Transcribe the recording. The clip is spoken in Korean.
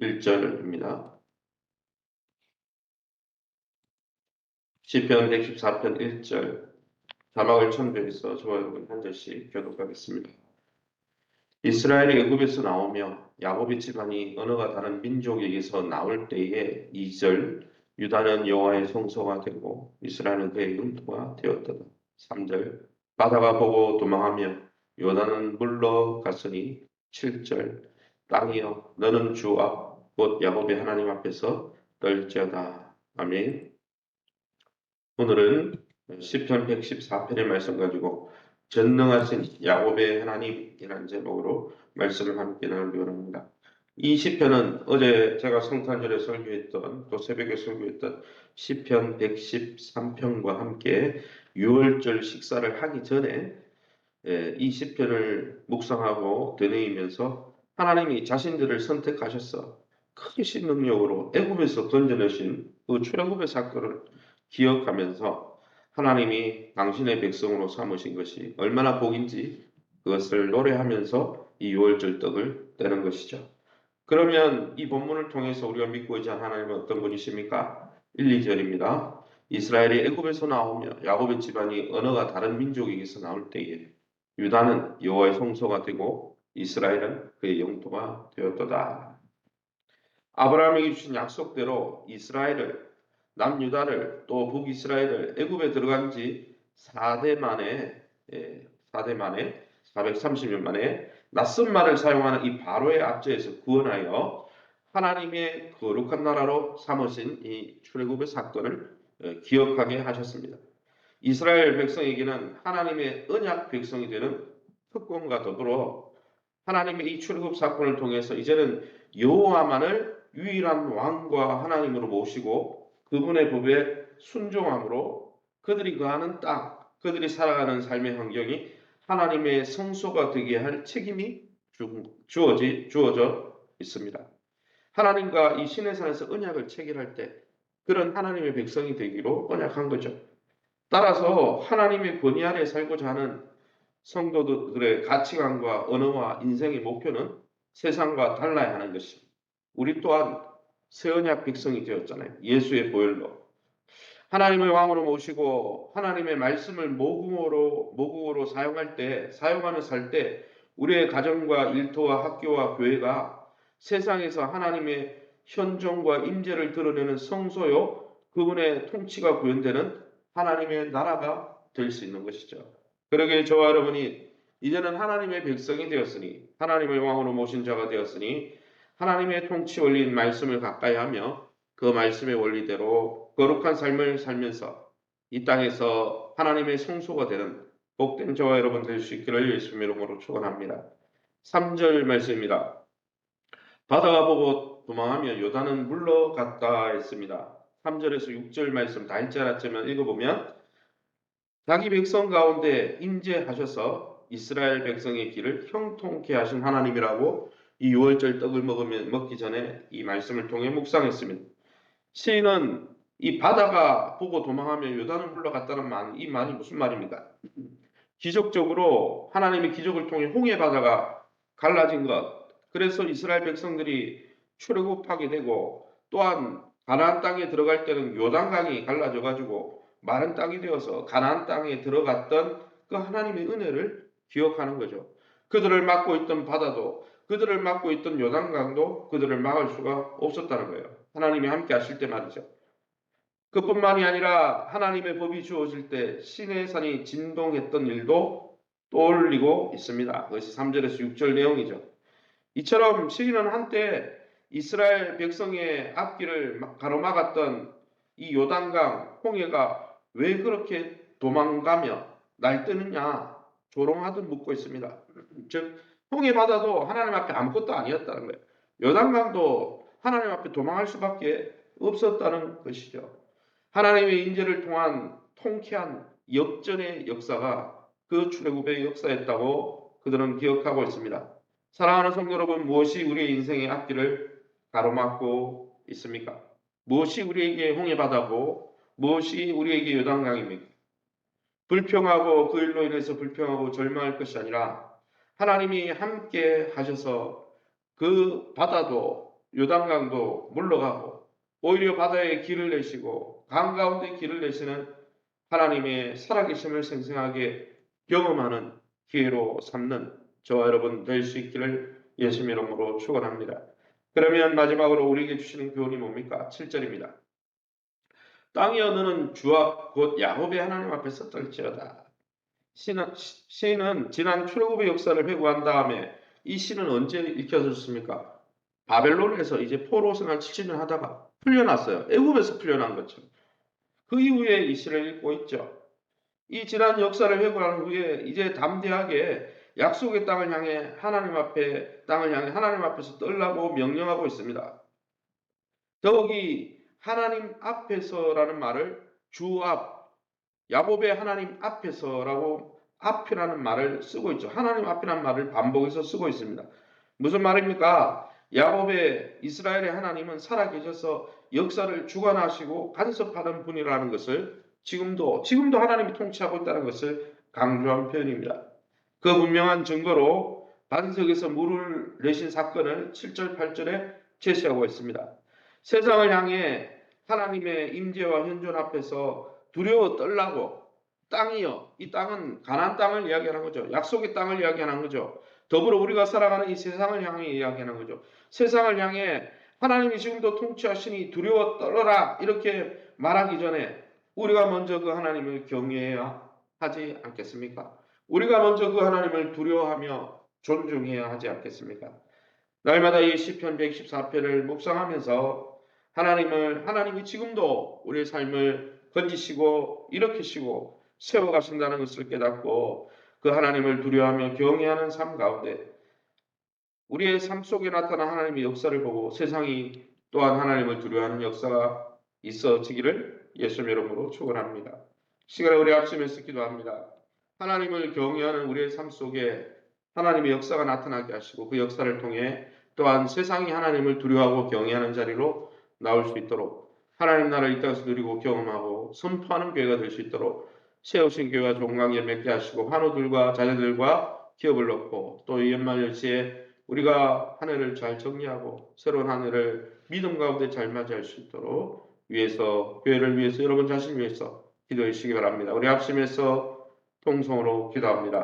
1절입니다. 시편 114편 1절 자막을 첨부해서 저와 여러분 한 절씩 교독하겠습니다. 이스라엘이 애굽에서 나오며 야곱의 집안이 언어가 다른 민족에게서 나올 때에 2절 유다는 여호와의 성소가 되고 이스라엘은 그의 영토가 되었도다. 3절 바다가 보고 도망하며 요단은 물러갔으니 7절 땅이여 너는 주 앞 곧 야곱의 하나님 앞에서 떨지어다. 아멘. 오늘은 시편 114편의 말씀 가지고 전능하신 야곱의 하나님이라는 제목으로 말씀을 함께 나누기로 합니다. 이 시편은 어제 제가 성탄절에 설교했던 또 새벽에 설교했던 시편 113편과 함께 6월절 식사를 하기 전에 이 시편을 묵상하고 되뇌이면서 하나님이 자신들을 선택하셔서 크신 능력으로 애굽에서 건져내신 그 출애굽의 사건을 기억하면서 하나님이 당신의 백성으로 삼으신 것이 얼마나 복인지 그것을 노래하면서 이 6월절 떡을 떼는 것이죠. 그러면 이 본문을 통해서 우리가 믿고 있는 하나님은 어떤 분이십니까? 1, 2절입니다. 이스라엘이 애굽에서 나오며 야곱의 집안이 언어가 다른 민족에게서 나올 때에 유다는 여호와의 성소가 되고 이스라엘은 그의 영토가 되었도다. 아브라함에게 주신 약속대로 이스라엘을 남유다를 또 북이스라엘을 애굽에 들어간 지 4대 만에 430년 만에 낯선 말을 사용하는 이 바로의 압제에서 구원하여 하나님의 거룩한 나라로 삼으신 이 출애굽의 사건을 기억하게 하셨습니다. 이스라엘 백성에게는 하나님의 언약 백성이 되는 특권과 더불어 하나님의 이 출애굽 사건을 통해서 이제는 여호와만을 유일한 왕과 하나님으로 모시고 그분의 법에 순종함으로 그들이 거하는 땅, 그들이 살아가는 삶의 환경이 하나님의 성소가 되게 할 책임이 주어져 있습니다. 하나님과 이 시내산에서 언약을 체결할 때 그런 하나님의 백성이 되기로 언약한 거죠. 따라서 하나님의 권위 아래 살고자 하는 성도들의 가치관과 언어와 인생의 목표는 세상과 달라야 하는 것입니다. 우리 또한 새 언약 백성이 되었잖아요. 예수의 보혈로. 하나님의 왕으로 모시고 하나님의 말씀을 모국어로 사용하며 살 때 우리의 가정과 일터와 학교와 교회가 세상에서 하나님의 현존과 임재를 드러내는 성소요 그분의 통치가 구현되는 하나님의 나라가 될 수 있는 것이죠. 그러기에 저와 여러분이 이제는 하나님의 백성이 되었으니 하나님의 왕으로 모신 자가 되었으니 하나님의 통치 원리인 말씀을 가까이 하며 그 말씀의 원리대로 거룩한 삶을 살면서 이 땅에서 하나님의 성소가 되는 복된 저와 여러분 될 수 있기를 예수님의 이름으로 축원합니다. 3절 말씀입니다. 바다가 보고 도망하며 요단은 물러갔다 했습니다. 3절에서 6절 말씀 다 읽지 않았지만 읽어보면 자기 백성 가운데 임재하셔서 이스라엘 백성의 길을 형통케 하신 하나님이라고 이 6월절 떡을 먹기 전에 이 말씀을 통해 묵상했습니다. 시인은 이 바다가 보고 도망하며 요단을 물러갔다는 이 말이 무슨 말입니까? 기적적으로 하나님의 기적을 통해 홍해 바다가 갈라진 것, 그래서 이스라엘 백성들이 출애굽하게 되고 또한 가나안 땅에 들어갈 때는 요단강이 갈라져 가지고 마른 땅이 되어서 가나안 땅에 들어갔던 그 하나님의 은혜를 기억하는 거죠. 그들을 막고 있던 바다도 그들을 막고 있던 요단강도 그들을 막을 수가 없었다는 거예요. 하나님이 함께 하실 때 말이죠. 그뿐만이 아니라 하나님의 법이 주어질 때 시내산이 진동했던 일도 떠올리고 있습니다. 그것이 3절에서 6절 내용이죠. 이처럼 시인은 한때 이스라엘 백성의 앞길을 가로막았던 이 요단강 홍해가 왜 그렇게 도망가며 날뛰느냐 조롱하듯 묻고 있습니다. 즉 홍해 바다도 하나님 앞에 아무것도 아니었다는 거예요. 요단강도 하나님 앞에 도망할 수밖에 없었다는 것이죠. 하나님의 인재를 통한 통쾌한 역전의 역사가 그 출애굽의 역사였다고 그들은 기억하고 있습니다. 사랑하는 성도 여러분, 무엇이 우리의 인생의 앞길을 가로막고 있습니까? 무엇이 우리에게 홍해바다고 무엇이 우리에게 요단강입니까? 불평하고 그 일로 인해서 불평하고 절망할 것이 아니라 하나님이 함께 하셔서 그 바다도 요단강도 물러가고 오히려 바다에 길을 내시고 강 가운데 길을 내시는 하나님의 살아계심을 생생하게 경험하는 기회로 삼는 저와 여러분 될 수 있기를 예수 이름으로 축원합니다. 그러면 마지막으로 우리에게 주시는 교훈이 뭡니까? 7절입니다. 땅이여 너는 주와 곧 야곱의 하나님 앞에서 떨지어다. 시는 지난 출애굽의 역사를 회고한 다음에 이 시는 언제 읽혀졌습니까? 바벨론에서 이제 포로 생활 70년 하다가 풀려났어요. 애굽에서 풀려난 것처럼. 그 이후에 이 시를 읽고 있죠. 이 지난 역사를 회고한 후에 이제 담대하게 약속의 땅을 향해 하나님 앞에서 떨라고 명령하고 있습니다. 더욱이 하나님 앞에서라는 말을 주 앞, 야곱의 하나님 앞에서라고 앞이라는 말을 쓰고 있죠. 하나님 앞이라는 말을 반복해서 쓰고 있습니다. 무슨 말입니까? 야곱의 이스라엘의 하나님은 살아계셔서 역사를 주관하시고 간섭하는 분이라는 것을 지금도 하나님이 통치하고 있다는 것을 강조한 표현입니다. 그 분명한 증거로 반석에서 물을 내신 사건을 7절, 8절에 제시하고 있습니다. 세상을 향해 하나님의 임재와 현존 앞에서 두려워 떨라고 땅이요. 이 땅은 가나안 땅을 이야기하는 거죠. 약속의 땅을 이야기하는 거죠. 더불어 우리가 살아가는 이 세상을 향해 이야기하는 거죠. 세상을 향해 하나님이 지금도 통치하시니 두려워 떨어라 이렇게 말하기 전에 우리가 먼저 그 하나님을 경외해야 하지 않겠습니까? 우리가 먼저 그 하나님을 두려워하며 존중해야 하지 않겠습니까? 날마다 이 시편 114편을 묵상하면서 하나님이 지금도 우리의 삶을 건지시고 일으키시고 세워가신다는 것을 깨닫고 그 하나님을 두려워하며 경외하는 삶 가운데 우리의 삶 속에 나타난 하나님의 역사를 보고 세상이 또한 하나님을 두려워하는 역사가 있어지기를 예수 이름으로 축원합니다. 시간에 우리 합심해서 기도합니다. 하나님을 경외하는 우리의 삶 속에 하나님의 역사가 나타나게 하시고 그 역사를 통해 또한 세상이 하나님을 두려워하고 경외하는 자리로 나올 수 있도록 하나님 나라를 이 땅에서 누리고 경험하고 선포하는 교회가 될 수 있도록 세우신 교회와 종강에 맺게 하시고 환우들과 자녀들과 기업을 넣고 또 이 연말 열시에 우리가 한 해를 잘 정리하고 새로운 한 해를 믿음 가운데 잘 맞이할 수 있도록 교회를 위해서 여러분 자신을 위해서 기도해 주시기 바랍니다. 우리 합심해서 통성으로 기도합니다.